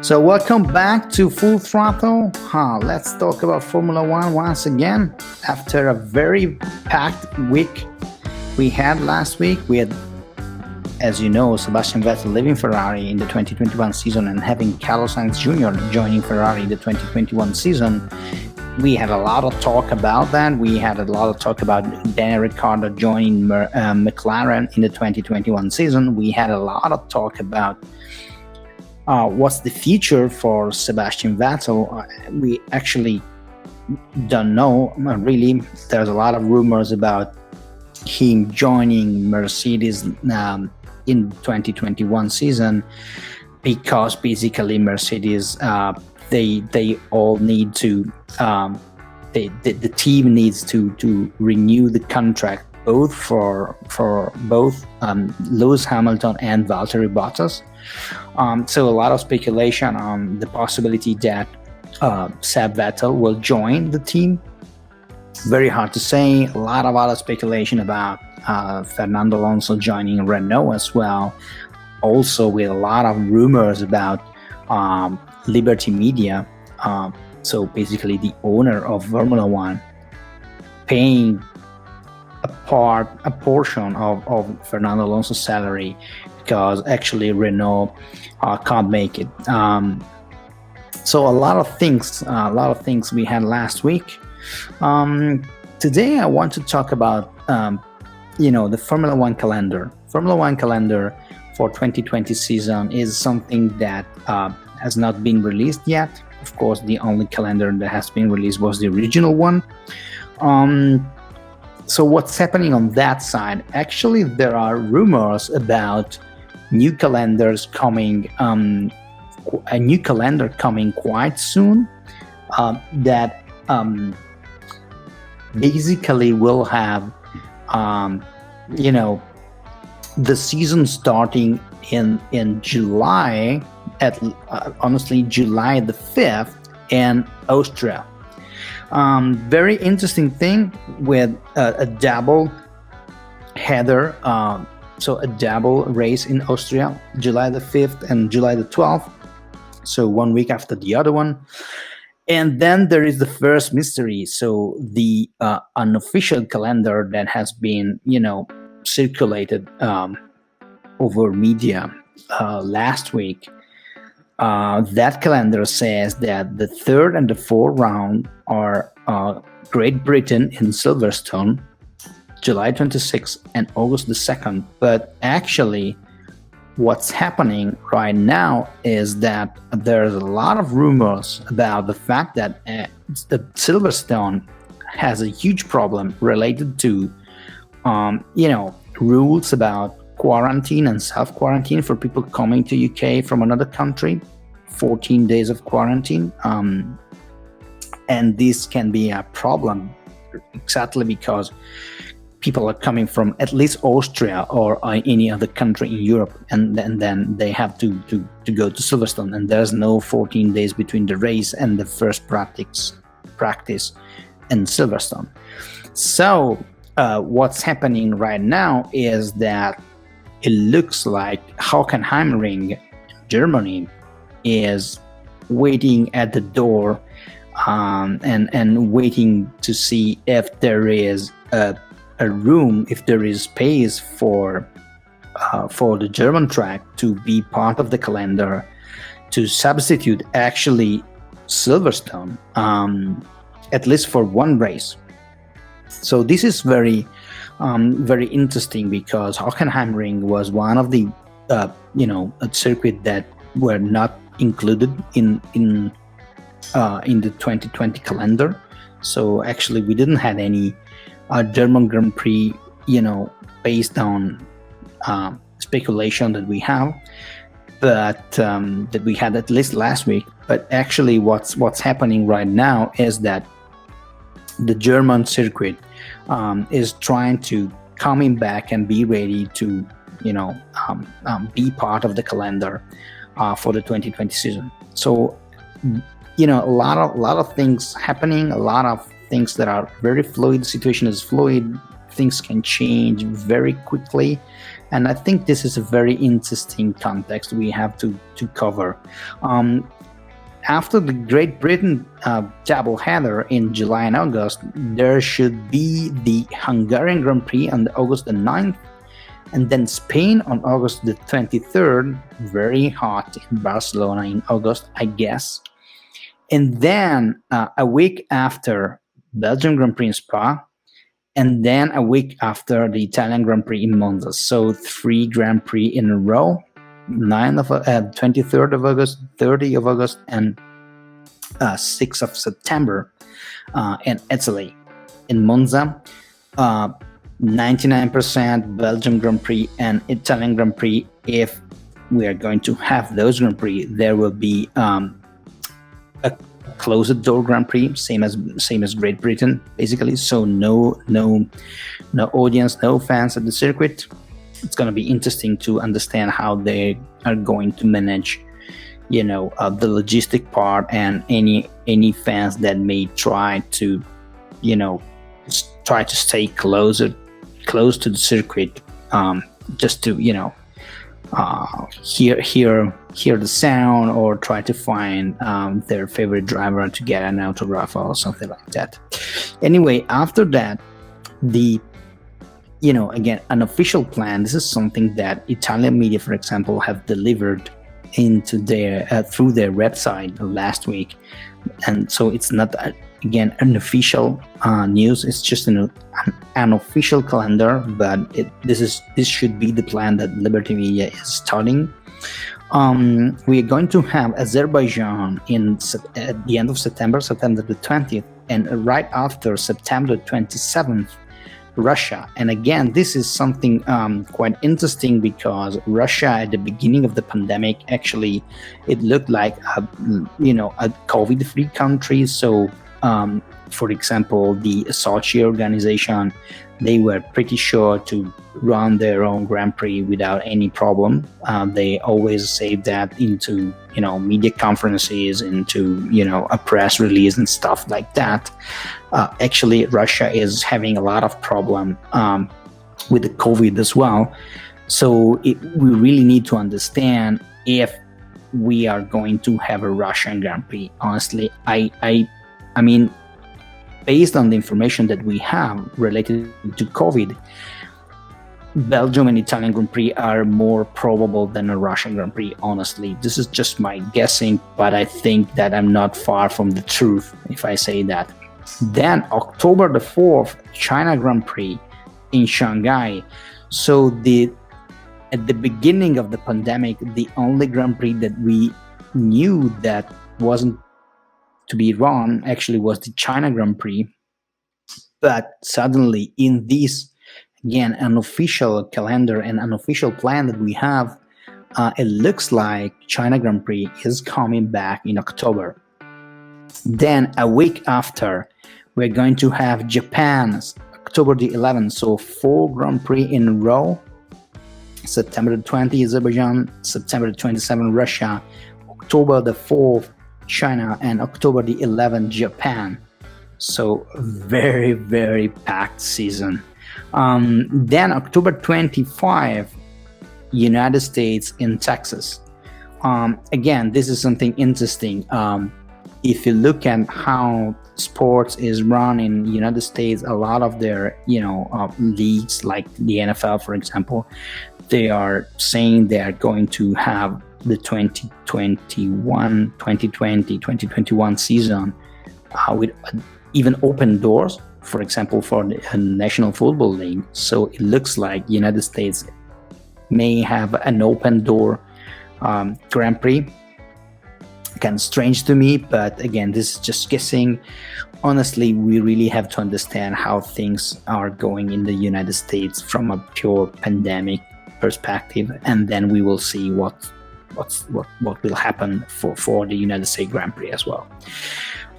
So welcome back to Full Throttle. Let's talk about Formula One once again. After a very packed week we had last week, we had, as you know, Sebastian Vettel leaving Ferrari in the 2021 season and having Carlos Sainz Jr. joining Ferrari in the 2021 season. We had a lot of talk about that. We had a lot of talk about Daniel Ricciardo joining McLaren in the 2021 season. We had a lot of talk about what's the future for Sebastian Vettel. We actually don't know, really. There's a lot of rumors about him joining Mercedes in 2021 season because basically Mercedes, they all need to, the team needs to renew the contract both for both Lewis Hamilton and Valtteri Bottas. So a lot of speculation on the possibility that Seb Vettel will join the team. Very hard to say. A lot of other speculation about Fernando Alonso joining Renault as well. Also with a lot of rumors about Liberty Media, so basically the owner of Formula One, paying a portion of Fernando Alonso's salary because actually Renault can't make it. So a lot of things we had last week. Today I want to talk about the Formula One calendar. Formula One calendar for 2020 season is something that has not been released yet. Of course, the only calendar that has been released was the original one. So what's happening on that side? Actually, there are rumors about new calendars coming, a new calendar coming quite soon that basically will have, the season starting in July, honestly, July the 5th in Austria. Very interesting thing with a double header, so a double race in Austria, July the 5th and July the 12th, so 1 week after the other one. And then there is the first mystery, so the unofficial calendar that has been, circulated over media last week. That calendar says that the third and the fourth round are Great Britain in Silverstone, July 26th and August the 2nd. But actually, what's happening right now is that there's a lot of rumors about the fact that the Silverstone has a huge problem related to, rules about quarantine and self-quarantine for people coming to UK from another country, 14 days of quarantine. And this can be a problem exactly because people are coming from at least Austria or any other country in Europe, and then they have to go to Silverstone, and there's no 14 days between the race and the first practice in Silverstone. So what's happening right now is that it looks like Hockenheimring, Germany, is waiting at the door and waiting to see if there is a room, if there is space for the German track to be part of the calendar, to substitute actually Silverstone, at least for one race. So this is very interesting because Hockenheimring was one of the a circuit that were not included in the 2020 calendar. So actually we didn't have any German Grand Prix, based on speculation that we have, but that we had at least last week. But actually what's happening right now is that the German circuit is trying to coming back and be ready to be part of the calendar for the 2020 season. So a lot of things happening, a lot of things that are very fluid. The situation is fluid. things can change very quickly. And I think this is a very interesting context we have to cover. After the Great Britain doubleheader in July and August, there should be the Hungarian Grand Prix on August the 9th, and then Spain on August the 23rd, very hot in Barcelona in August, I guess. And then a week after, Belgium Grand Prix in Spa, and then a week after the Italian Grand Prix in Monza. So 3 Grand Prix in a row. 23rd of August, 30th of August, and 6th of September in Italy, in Monza. 99% Belgium Grand Prix and Italian Grand Prix. If we are going to have those Grand Prix, there will be a closed door Grand Prix, same as Great Britain, basically. So no audience, no fans at the circuit. It's going to be interesting to understand how they are going to manage, the logistic part, and any fans that may try to stay close to the circuit, just to hear the sound, or try to find their favorite driver to get an autograph or something like that. Anyway, after that, again, an official plan. This is something that Italian media, for example, have delivered into their through their website last week, and so it's not again unofficial news. It's just an official calendar, but this should be the plan that Liberty Media is starting. We are going to have Azerbaijan at the end of September the 20th, and right after September 27th. Russia. And again, this is something quite interesting, because Russia at the beginning of the pandemic, actually it looked like a COVID-free country. So for example, the Sochi organization, they were pretty sure to run their own Grand Prix without any problem. They always say that into media conferences, into a press release and stuff like that. Actually, Russia is having a lot of problem with the COVID as well. So we really need to understand if we are going to have a Russian Grand Prix. Honestly, I mean, based on the information that we have related to COVID, Belgium and Italian Grand Prix are more probable than a Russian Grand Prix. Honestly, this is just my guessing, but I think that I'm not far from the truth if I say that. Then October the 4th, China Grand Prix in Shanghai. So at the beginning of the pandemic, the only Grand Prix that we knew that wasn't to be run actually was the China Grand Prix. But suddenly in this, again, an official calendar and an official plan that we have, it looks like China Grand Prix is coming back in October. Then a week after, we're going to have Japan's October the 11th. So 4 Grand Prix in a row. September the 20th, Azerbaijan. September the 27th, Russia. October the 4th, China. And October the 11th, Japan. So very, very packed season. Then October 25, United States in Texas. Again, this is something interesting. If you look at how sports is run in the United States, a lot of their leagues, like the NFL, for example, they are saying they are going to have the 2021 season with even open doors, for example, for the National Football League. So it looks like United States may have an open door Grand Prix. Kind of strange to me, but again, this is just guessing. Honestly, we really have to understand how things are going in the United States from a pure pandemic perspective, and then we will see what will happen for the United States Grand Prix as well.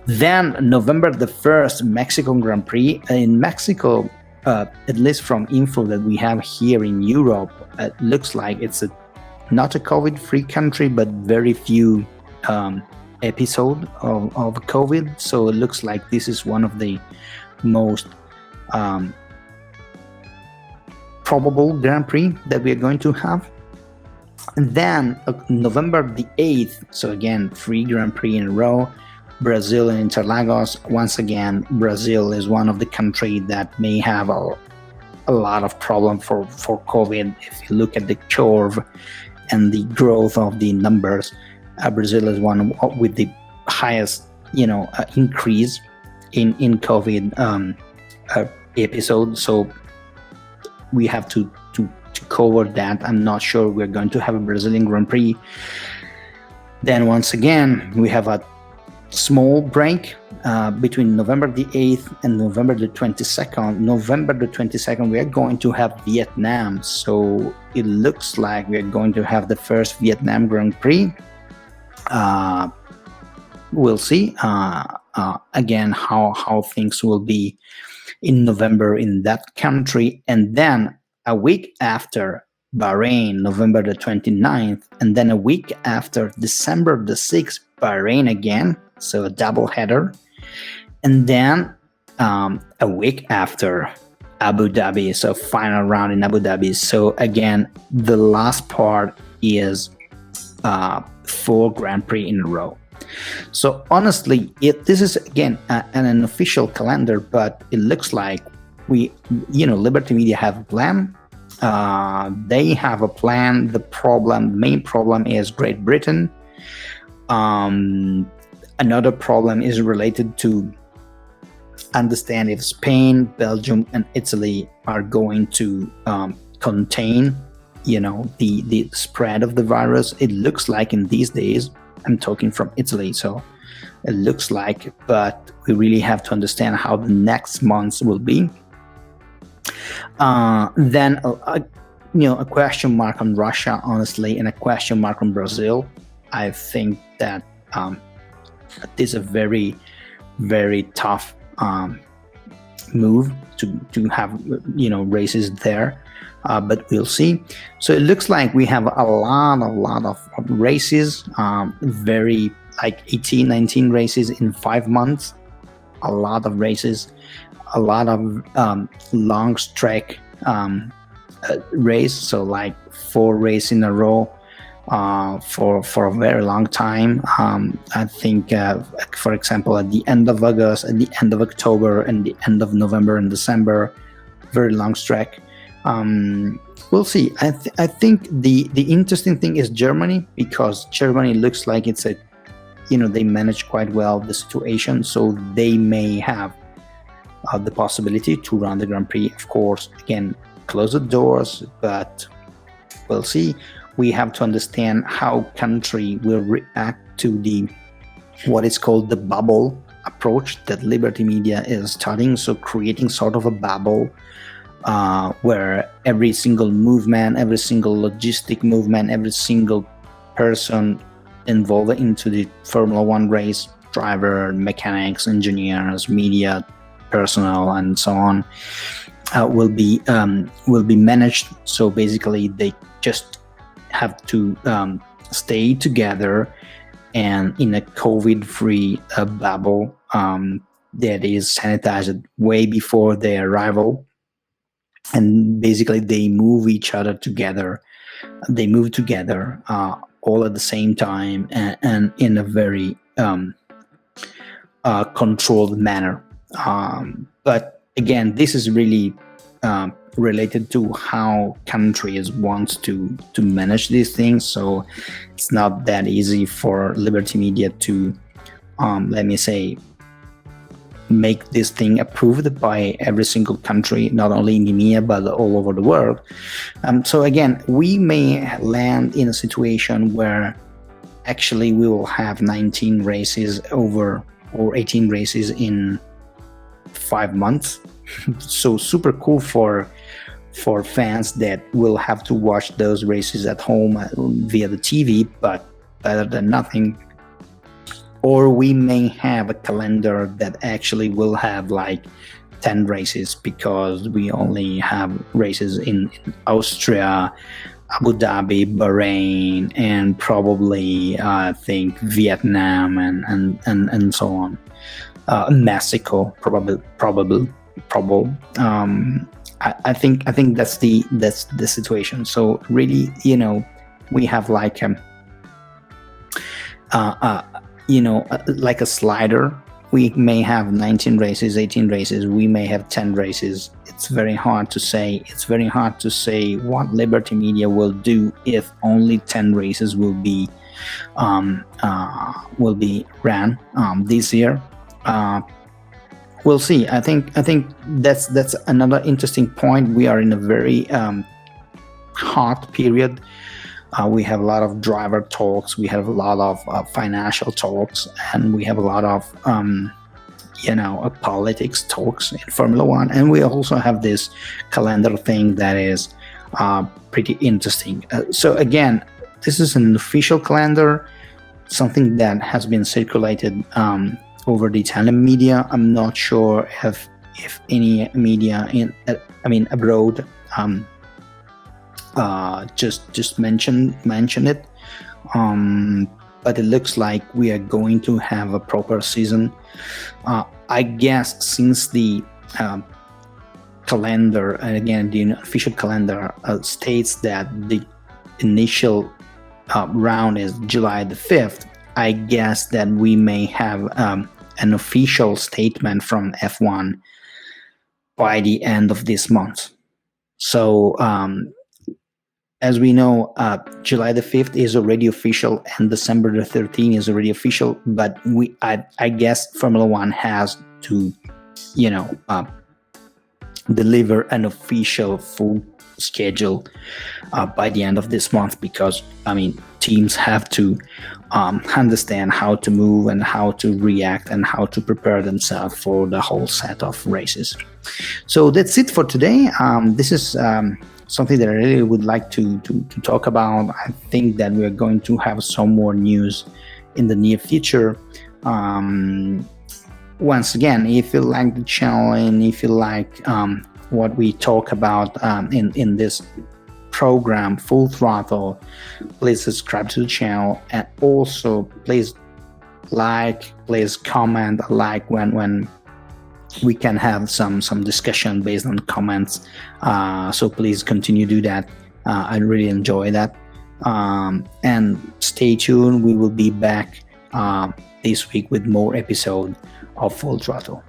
Then November the 1st, Mexican Grand Prix. In Mexico, at least from info that we have here in Europe, it looks like it's not a COVID-free country, but very few episode of COVID. So it looks like this is one of the most probable Grand Prix that we are going to have. And then November the 8th, so again, 3 Grand Prix in a row, Brazil and Interlagos. Once again, Brazil is one of the countries that may have a lot of problem for COVID. If you look at the curve and the growth of the numbers, Brazil is one with the highest, increase in COVID episode. So we have to cover that. I'm not sure we're going to have a Brazilian Grand Prix. Then once again, we have a small break between November the 8th and November the 22nd. November the 22nd, we are going to have Vietnam. So it looks like we are going to have the first Vietnam Grand Prix. We'll see again how things will be in November in that country. And then a week after, Bahrain, November the 29th, and then a week after, December the 6th, Bahrain again, so a double header. And then a week after, Abu Dhabi, so final round in Abu Dhabi. So again, the last part is 4 Grand Prix in a row. So honestly, this is again an unofficial calendar, but it looks like Liberty Media have a plan. They have a plan. The main problem is Great Britain. Another problem is related to understand if Spain, Belgium, and Italy are going to contain, the spread of the virus. It looks like in these days, I'm talking from Italy, so it looks like, but we really have to understand how the next months will be. Then a question mark on Russia, honestly, and a question mark on Brazil. I think that this is a very, very tough move to have races there, but we'll see. So it looks like we have a lot of races, very like 18, 19 races in 5 months. A lot of races, a lot of long track race, so like 4 races in a row for a very long time. I think, for example, at the end of August, at the end of October, and the end of November and December, very long track. We'll see. I think the interesting thing is Germany, because Germany looks like it's they manage quite well the situation, so they may have the possibility to run the Grand Prix. Of course, again, close the doors, but we'll see. We have to understand how country will react to what is called the bubble approach that Liberty Media is studying. So creating sort of a bubble where every single movement, every single logistic movement, every single person involved into the Formula One race, driver, mechanics, engineers, media, personnel, and so on, will be managed. So basically, they just have to stay together and in a COVID-free bubble that is sanitized way before their arrival. And basically, they move each other together. They move together all at the same time and in a very controlled manner. But again, this is really related to how countries want to manage these things. So it's not that easy for Liberty Media to, let me say, make this thing approved by every single country, not only in EMEA, but all over the world. So again, we may land in a situation where actually we will have 19 races or 18 races in 5 months. So super cool for fans that will have to watch those races at home via the TV, but better than nothing. Or we may have a calendar that actually will have like 10 races, because we only have races in Austria, Abu Dhabi, Bahrain, and probably I think Vietnam and so on. Mexico, probable. I think that's the situation. So really, we have like like a slider. We may have 19 races, 18 races. We may have 10 races. It's very hard to say. It's very hard to say what Liberty Media will do if only 10 races will be ran this year. We'll see. I think that's another interesting point. We are in a very hot period. We have a lot of driver talks. We have a lot of financial talks, and we have a lot of politics talks in Formula One. And we also have this calendar thing that is pretty interesting. So again, this is an official calendar, something that has been circulated over the Italian media. I'm not sure if any media abroad just mention it, but it looks like we are going to have a proper season. I guess since the calendar, and again the official calendar states that the initial round is July the 5th, I guess that we may have an official statement from F1 by the end of this month. So as we know, July the 5th is already official, and December the 13th is already official. But I guess Formula One has to, deliver an official full schedule by the end of this month, because teams have to understand how to move and how to react and how to prepare themselves for the whole set of races. So that's it for today. This is something that I really would like to talk about. I think that we're going to have some more news in the near future. Once again, if you like the channel and if you like what we talk about in this program, Full Throttle, please subscribe to the channel, and also please comment, when we can have some discussion based on comments. So please continue to do that. I really enjoy that. And stay tuned. We will be back this week with more episode of Full Throttle.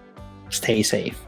Stay safe.